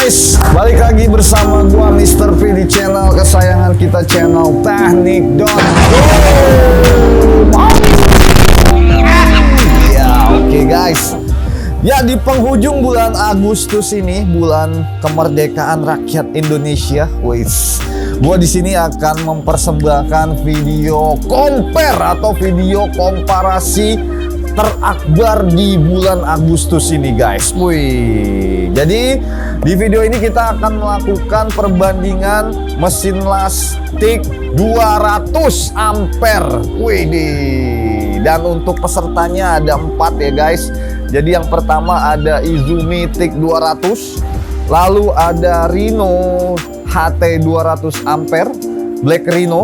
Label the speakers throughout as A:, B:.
A: guys, balik lagi bersama gua Mr. P di channel kesayangan kita, channel Teknik.com. Ya, oke guys. Ya, di penghujung bulan Agustus ini, bulan kemerdekaan rakyat Indonesia, wis. Gua di sini akan mempersembahkan video compare atau video komparasi terakbar di bulan Agustus ini, guys. Wih. Jadi di video ini kita akan melakukan perbandingan mesin las TIG 200 ampere. Wih. Dan untuk pesertanya ada 4 ya, guys. Jadi yang pertama ada Izumi TIG 200, lalu ada Rhino HT 200 ampere, Black Rhino,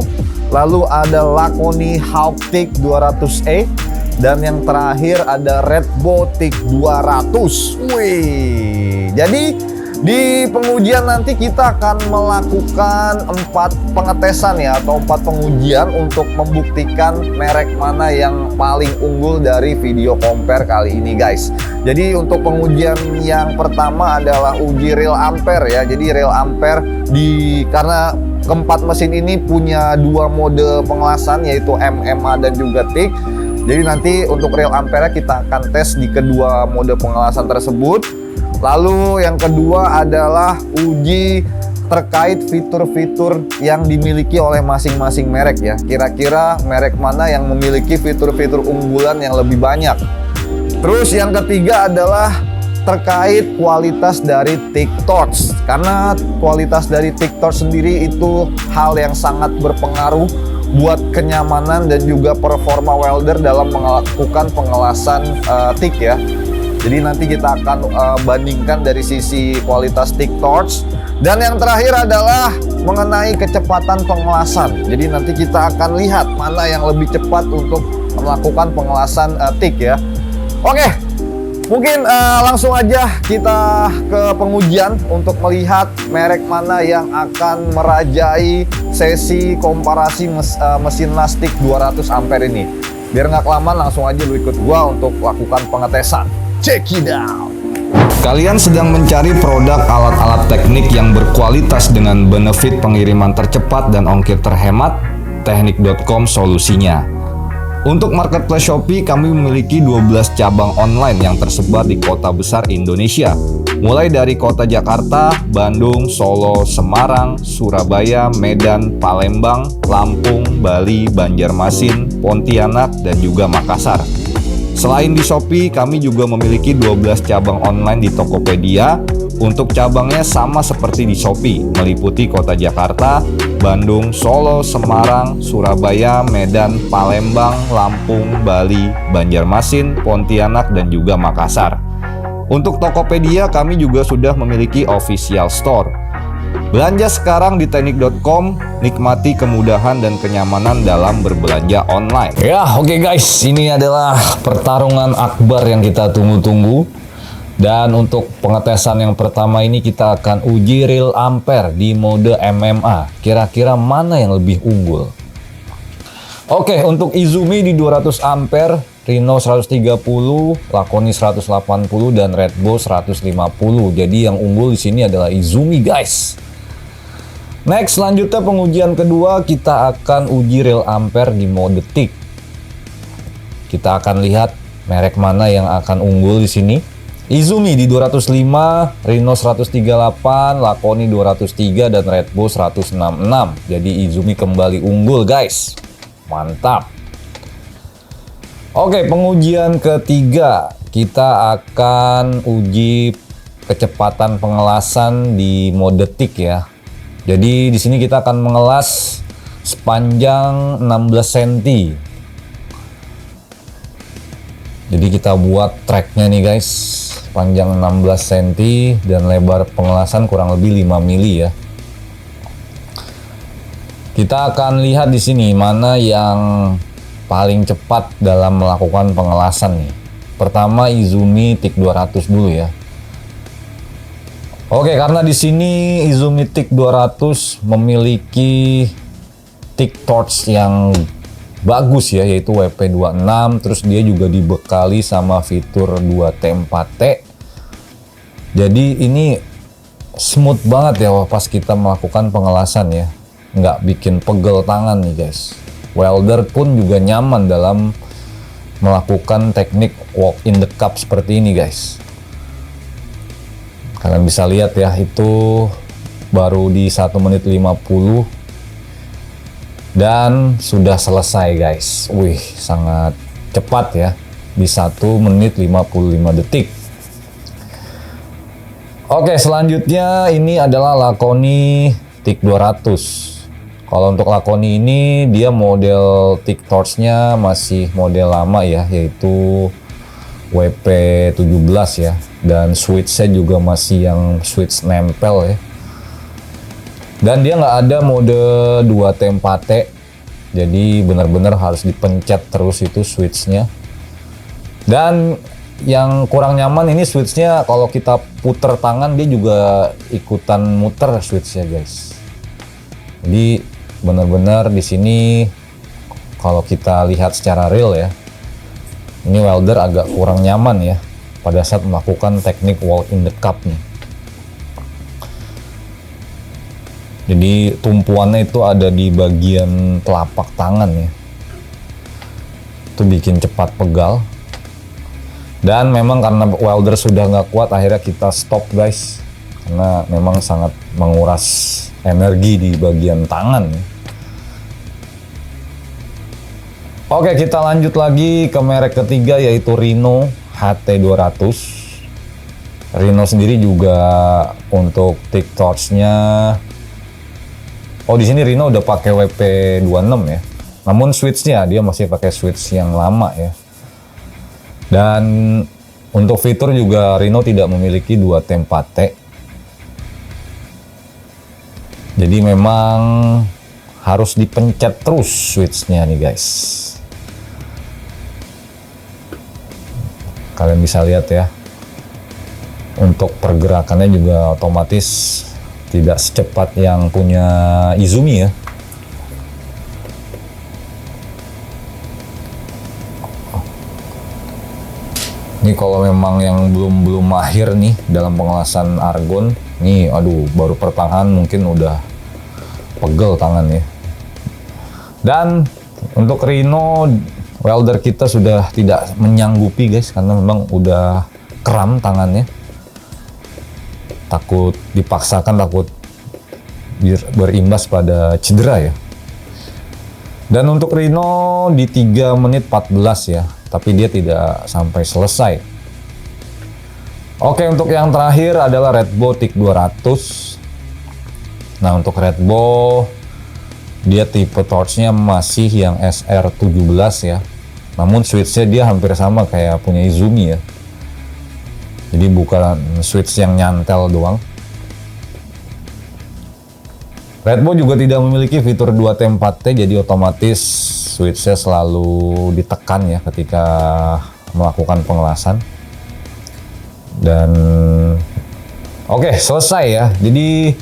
A: lalu ada Laconi Hawk TIG 200E, dan yang terakhir ada Redbow TIG 200. Wih. Jadi di pengujian nanti kita akan melakukan 4 pengetesan ya, atau 4 pengujian untuk membuktikan merek mana yang paling unggul dari video compare kali ini, guys. Jadi untuk pengujian yang pertama adalah uji real ampere ya. Jadi real ampere karena keempat mesin ini punya 2 mode pengelasan, yaitu MMA dan juga TIG. Jadi nanti untuk real ampere kita akan tes di kedua mode pengelasan tersebut. Lalu yang kedua adalah uji terkait fitur-fitur yang dimiliki oleh masing-masing merek ya. Kira-kira merek mana yang memiliki fitur-fitur unggulan yang lebih banyak. Terus yang ketiga adalah terkait kualitas dari TIG Torch. Karena kualitas dari TIG Torch sendiri itu hal yang sangat berpengaruh buat kenyamanan dan juga performa welder dalam melakukan pengelasan TIG ya. Jadi nanti kita akan bandingkan dari sisi kualitas TIG Torch. Dan yang terakhir adalah mengenai kecepatan pengelasan. Jadi nanti kita akan lihat mana yang lebih cepat untuk melakukan pengelasan TIG ya. Oke, mungkin langsung aja kita ke pengujian untuk melihat merek mana yang akan merajai sesi komparasi mesin las TIG 200 ampere ini. Biar nggak kelamaan, langsung aja lu ikut gua untuk lakukan pengetesan. Check it out.
B: Kalian sedang mencari produk alat-alat teknik yang berkualitas dengan benefit pengiriman tercepat dan ongkir terhemat? Teknik.com solusinya. Untuk marketplace Shopee, kami memiliki 12 cabang online yang tersebar di kota besar Indonesia. Mulai dari kota Jakarta, Bandung, Solo, Semarang, Surabaya, Medan, Palembang, Lampung, Bali, Banjarmasin, Pontianak, dan juga Makassar. Selain di Shopee, kami juga memiliki 12 cabang online di Tokopedia. Untuk cabangnya sama seperti di Shopee, meliputi kota Jakarta, Bandung, Solo, Semarang, Surabaya, Medan, Palembang, Lampung, Bali, Banjarmasin, Pontianak, dan juga Makassar. Untuk Tokopedia, kami juga sudah memiliki official store. Belanja sekarang di Teknik.com, nikmati kemudahan dan kenyamanan dalam berbelanja online.
A: Ya, oke guys, ini adalah pertarungan akbar yang kita tunggu-tunggu. Dan untuk pengetesan yang pertama ini kita akan uji real ampere di mode MMA. Kira-kira mana yang lebih unggul? Oke, untuk Izumi di 200 ampere, Rhino 130, Laconi 180, dan Redbow 150. Jadi yang unggul di sini adalah Izumi, guys. Next, selanjutnya pengujian kedua kita akan uji real ampere di mode TIG. Kita akan lihat merek mana yang akan unggul di sini. Izumi di 205, Rhino 138, Laconi 203, dan Redbow 166. Jadi Izumi kembali unggul, guys. Mantap. Oke, pengujian ketiga kita akan uji kecepatan pengelasan di mode TIG ya. Jadi di sini kita akan mengelas sepanjang 16 cm. Jadi kita buat tracknya nih, guys, panjang 16 cm dan lebar pengelasan kurang lebih 5 mili ya. Kita akan lihat di sini mana yang paling cepat dalam melakukan pengelasan nih. Pertama Izumi TIG 200 dulu ya. Oke, karena di sini Izumi TIG 200 memiliki TIG Torch yang bagus ya, yaitu WP26, terus dia juga dibekali sama fitur 2T4T. Jadi ini smooth banget ya pas kita melakukan pengelasan ya, nggak bikin pegel tangan nih guys. Welder pun juga nyaman dalam melakukan teknik walk in the cup seperti ini guys. Kalian bisa lihat ya, itu baru di 1 menit 50 dan sudah selesai guys. Wih, sangat cepat ya, di 1 menit 55 detik. Oke, selanjutnya ini adalah Laconi TIG 200. Kalau untuk Laconi ini dia model TIG torch-nya masih model lama ya, yaitu WP17 ya, dan switch-nya juga masih yang switch nempel ya. Dan dia nggak ada mode 2T 4T, jadi benar-benar harus dipencet terus itu switch-nya. Dan yang kurang nyaman ini switch-nya, kalau kita puter tangan dia juga ikutan muter switch-nya guys. Jadi benar-benar di sini kalau kita lihat secara real ya, ini welder agak kurang nyaman ya pada saat melakukan teknik walk in the cup nih. Jadi tumpuannya itu ada di bagian telapak tangan ya, itu bikin cepat pegal. Dan memang karena welder sudah nggak kuat, akhirnya kita stop guys, karena memang sangat menguras energi di bagian tangan. Oke, kita lanjut lagi ke merek ketiga, yaitu Rhino HT200. Rhino sendiri juga untuk TIG torch-nya, oh di sini Rhino udah pakai WP26 ya. Namun switch-nya dia masih pakai switch yang lama ya. Dan untuk fitur juga Rhino tidak memiliki 2T 4T. Jadi memang harus dipencet terus switch-nya nih guys. Kalian bisa lihat ya. Untuk pergerakannya juga otomatis tidak secepat yang punya Izumi ya. Ini kalau memang yang belum mahir nih dalam pengelasan argon, nih aduh baru pertengahan mungkin udah pegel tangannya. Dan untuk Rhino, welder kita sudah tidak menyanggupi guys, karena memang udah kram tangannya. Takut dipaksakan, takut berimbas pada cedera ya. Dan untuk Rhino di 3 menit 14 ya, tapi dia tidak sampai selesai. Oke, untuk yang terakhir adalah Redbow TIG 200. Nah, untuk Redbow dia tipe torch-nya masih yang SR17 ya. Namun switch-nya dia hampir sama kayak punya Izumi ya. Jadi bukan switch yang nyantel doang. Redbow juga tidak memiliki fitur 2T 4T, jadi otomatis switch-nya selalu ditekan ya ketika melakukan pengelasan. Dan oke, selesai ya. Jadi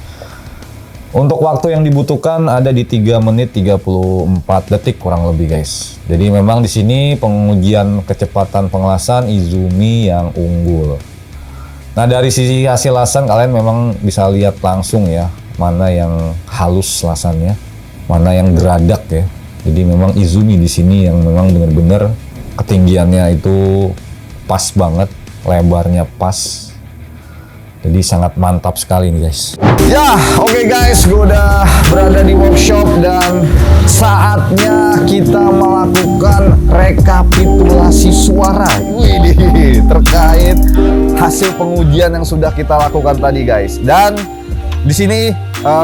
A: untuk waktu yang dibutuhkan ada di 3 menit 34 detik kurang lebih guys. Jadi memang di sini pengujian kecepatan pengelasan Izumi yang unggul. Nah, dari sisi hasil lasan kalian memang bisa lihat langsung ya, mana yang halus lasannya, mana yang geradak ya. Jadi memang Izumi di sini yang memang benar-benar ketinggiannya itu pas banget, lebarnya pas. Jadi sangat mantap sekali nih guys. Ya, oke guys, gue udah berada di workshop dan saatnya kita melakukan rekapitulasi suara. Wih, terkait hasil pengujian yang sudah kita lakukan tadi guys. Dan di sini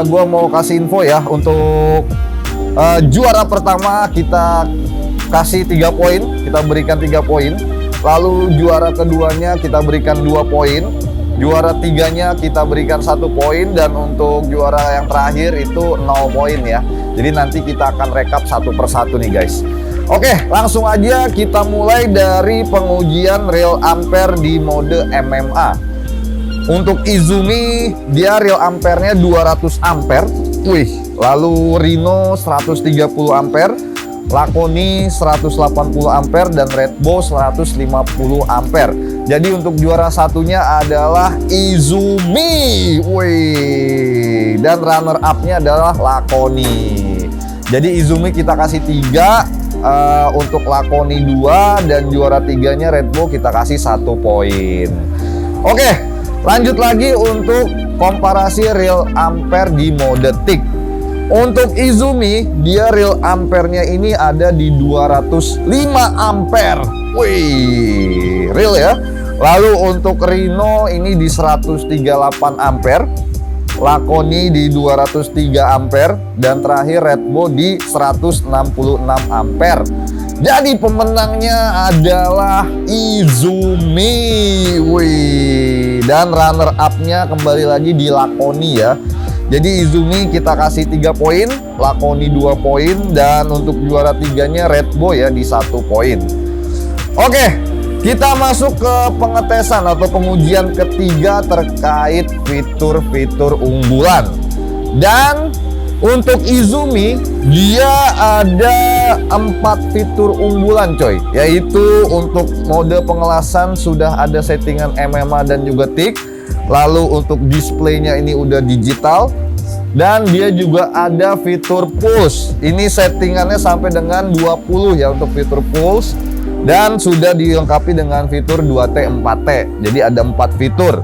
A: gue mau kasih info ya, untuk juara pertama kita kasih 3 poin, kita berikan 3 poin. Lalu juara keduanya kita berikan 2 poin. Juara tiganya kita berikan 1 poin, dan untuk juara yang terakhir itu 0 poin ya. Jadi nanti kita akan rekap satu persatu nih guys. Oke, langsung aja kita mulai dari pengujian real ampere di mode MMA. Untuk Izumi dia real ampernya 200 ampere. Wih, lalu Rhino 130 ampere, Laconi 180 ampere, dan Redbow 150 ampere. Jadi untuk juara satunya adalah Izumi. Wih, dan runner up-nya adalah Lakoni. Jadi Izumi kita kasih 3, untuk Lakoni 2, dan juara 3-nya Red Bull kita kasih 1 poin. Oke, lanjut lagi untuk komparasi real ampere di mode tick. Untuk Izumi, dia real ampere-nya ini ada di 205 ampere. Wih, real ya. Lalu untuk Rhino ini di 138 ampere, Lakoni di 203 ampere, dan terakhir Red Bull di 166 ampere. Jadi pemenangnya adalah Izumi. Wih, dan runner up-nya kembali lagi di Lakoni ya. Jadi Izumi kita kasih 3 poin, Lakoni 2 poin, dan untuk juara 3-nya Red Bull ya di 1 poin. Oke, kita masuk ke pengetesan atau pengujian ketiga terkait fitur-fitur unggulan. Dan untuk Izumi, dia ada 4 fitur unggulan coy. Yaitu untuk mode pengelasan sudah ada settingan MMA dan juga tick. Lalu untuk displaynya ini udah digital. Dan dia juga ada fitur pulse. Ini settingannya sampai dengan 20 ya untuk fitur pulse. Dan sudah dilengkapi dengan fitur 2T 4T. Jadi ada 4 fitur.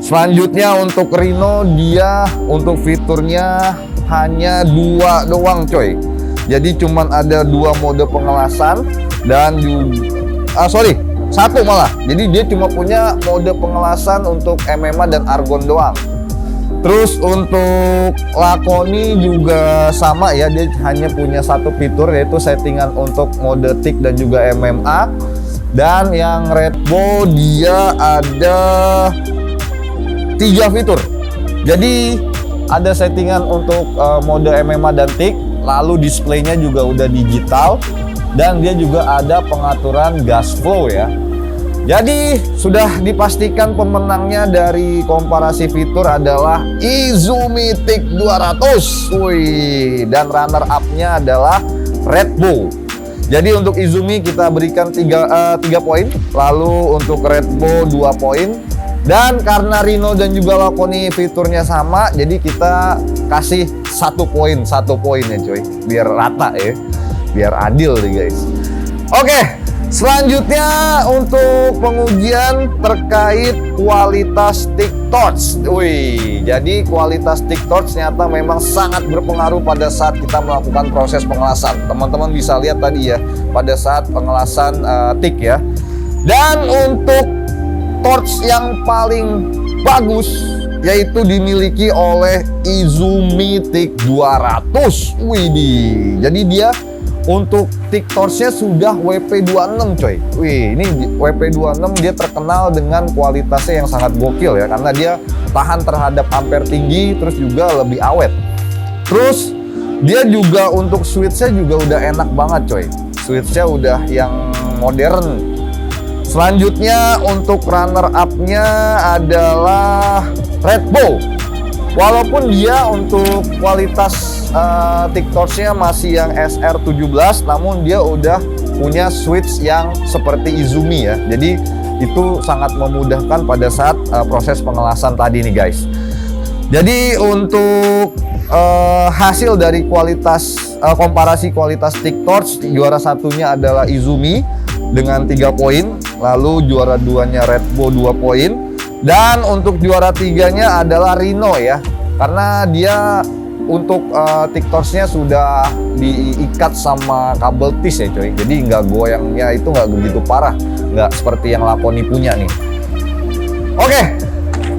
A: Selanjutnya untuk Rhino, dia untuk fiturnya hanya 2 doang coy. Jadi cuman ada 2 mode pengelasan dan juga 1 malah. Jadi dia cuma punya mode pengelasan untuk MMA dan argon doang. Terus untuk Lakoni juga sama ya, dia hanya punya 1 fitur yaitu settingan untuk mode tick dan juga MMA. Dan yang Red Bull dia ada 3 fitur. Jadi ada settingan untuk mode MMA dan tick, lalu displaynya juga udah digital, dan dia juga ada pengaturan gas flow ya. Jadi sudah dipastikan pemenangnya dari komparasi fitur adalah Izumi Tick 200. Wih, dan runner up-nya adalah Red Bull. Jadi untuk Izumi kita berikan 3 poin, lalu untuk Red Bull 2 poin. Dan karena Rhino dan juga Lakoni fiturnya sama, jadi kita kasih 1 poin ya coy, biar rata ya, biar adil nih guys. Oke, selanjutnya untuk pengujian terkait kualitas tick torch. Wih, jadi kualitas tick torch ternyata memang sangat berpengaruh pada saat kita melakukan proses pengelasan. Teman-teman bisa lihat tadi ya, pada saat pengelasan tick ya. Dan untuk torch yang paling bagus yaitu dimiliki oleh Izumi Tick 200. Widih, jadi dia untuk tick torchnya sudah WP26 coy. Wih, ini WP26 dia terkenal dengan kualitasnya yang sangat gokil ya, karena dia tahan terhadap ampere tinggi, terus juga lebih awet. Terus dia juga untuk switchnya juga udah enak banget coy. Switchnya udah yang modern. Selanjutnya untuk runner up-nya adalah Red Bull. Walaupun dia untuk kualitas tick torch-nya masih yang SR17, namun dia udah punya switch yang seperti Izumi ya. Jadi itu sangat memudahkan pada saat proses pengelasan tadi nih guys. Jadi untuk hasil dari kualitas komparasi kualitas tick torch, juara satunya adalah Izumi dengan 3 poin, lalu juara 2-nya Red Bull 2 poin, dan untuk juara 3-nya adalah Rhino ya, karena dia untuk tick torch-nya sudah diikat sama kabel tis ya coy, jadi nggak goyangnya itu nggak begitu parah, nggak seperti yang Lakoni punya nih. Oke,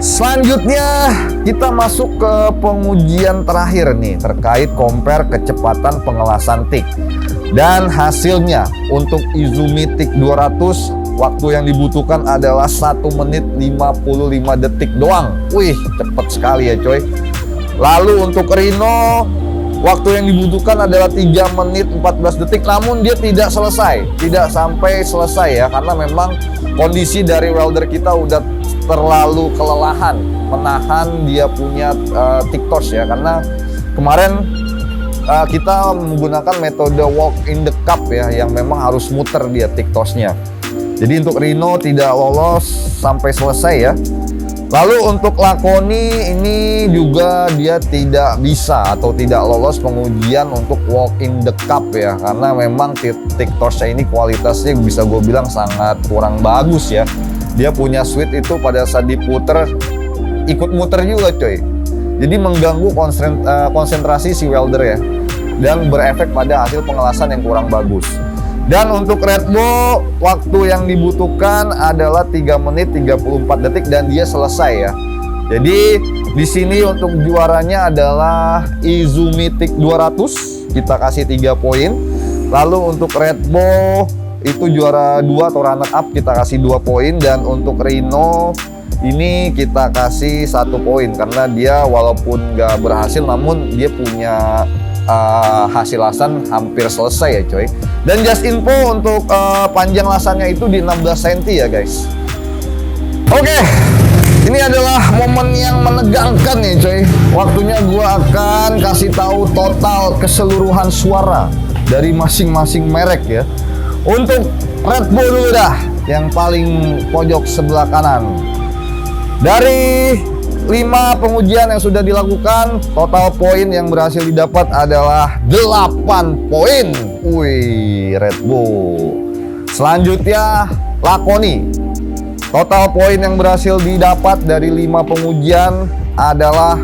A: selanjutnya kita masuk ke pengujian terakhir nih terkait compare kecepatan pengelasan tick. Dan hasilnya untuk Izumi Tick 200 waktu yang dibutuhkan adalah 1 menit 55 detik doang. Wih, cepet sekali ya coy. Lalu untuk Rhino waktu yang dibutuhkan adalah 3 menit 14 detik, namun dia tidak sampai selesai ya, karena memang kondisi dari welder kita udah terlalu kelelahan menahan dia punya tick torch ya, karena kemarin kita menggunakan metode walk in the cup ya, yang memang harus muter dia tick torch-nya. Jadi untuk Rhino tidak lolos sampai selesai ya. Lalu untuk Lakoni ini juga dia tidak bisa atau tidak lolos pengujian untuk walk in the cup ya, karena memang titik torch ini kualitasnya bisa gue bilang sangat kurang bagus ya. Dia punya switch itu pada saat diputer ikut muter juga coy, jadi mengganggu konsentrasi si welder ya, dan berefek pada hasil pengelasan yang kurang bagus. Dan untuk Red Bull, waktu yang dibutuhkan adalah 3 menit 34 detik dan dia selesai ya. Jadi di sini untuk juaranya adalah Izumitic 200, kita kasih 3 poin. Lalu untuk Red Bull itu juara 2 atau runner up, kita kasih 2 poin. Dan untuk Rhino ini kita kasih 1 poin karena dia walaupun nggak berhasil namun dia punya hasil lasan hampir selesai ya coy. Dan just info untuk panjang lasannya itu di 16 cm ya guys. Oke, ini adalah momen yang menegangkan nih coy. Waktunya gua akan kasih tahu total keseluruhan suara dari masing-masing merek ya. Untuk Red Bull dulu dah, yang paling pojok sebelah kanan. Dari 5 pengujian yang sudah dilakukan, total poin yang berhasil didapat adalah 8 poin. Wih, Red Bull. Selanjutnya Lakoni. Total poin yang berhasil didapat dari 5 pengujian adalah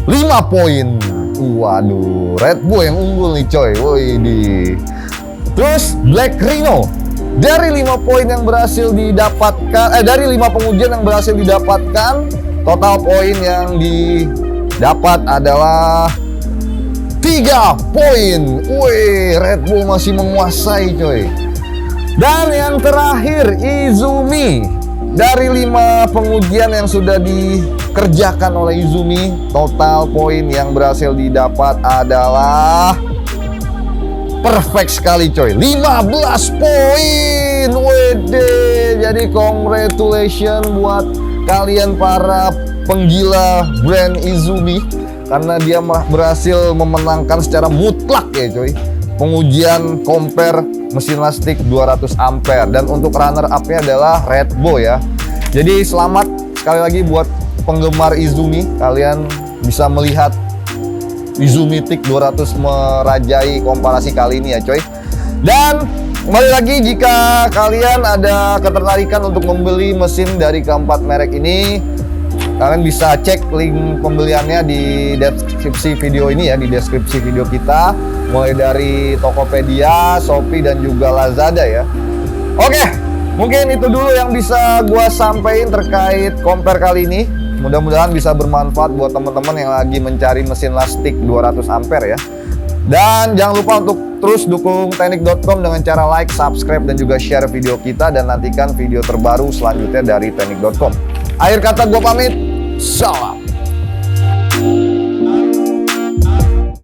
A: 5 poin. Waduh, Red Bull yang unggul nih coy. Wih. Terus Black Rhino. Dari 5 poin yang berhasil didapatkan, dari 5 pengujian yang berhasil didapatkan, total poin yang didapat adalah 3 poin. Wih, Red Bull masih menguasai coy. Dan yang terakhir Izumi. Dari 5 pengujian yang sudah dikerjakan oleh Izumi, total poin yang berhasil didapat adalah perfect sekali coy, 15 poin. Wede. Jadi congratulations buat kalian para penggila brand Izumi, karena dia berhasil memenangkan secara mutlak ya coy pengujian compare mesin listrik 200 ampere. Dan untuk runner up-nya adalah Red Bull ya. Jadi selamat sekali lagi buat penggemar Izumi, kalian bisa melihat Izumitic 200 merajai komparasi kali ini ya coy. Dan kembali lagi, jika kalian ada ketertarikan untuk membeli mesin dari keempat merek ini, kalian bisa cek link pembeliannya di deskripsi video ini ya, di deskripsi video kita, mulai dari Tokopedia, Shopee dan juga Lazada ya. Oke, mungkin itu dulu yang bisa gua sampaikan terkait compare kali ini. Mudah-mudahan bisa bermanfaat buat teman-teman yang lagi mencari mesin listrik 200 ampere ya. Dan jangan lupa untuk terus dukung teknik.com dengan cara like, subscribe, dan juga share video kita. Dan nantikan video terbaru selanjutnya dari teknik.com. Akhir kata gue pamit, salam.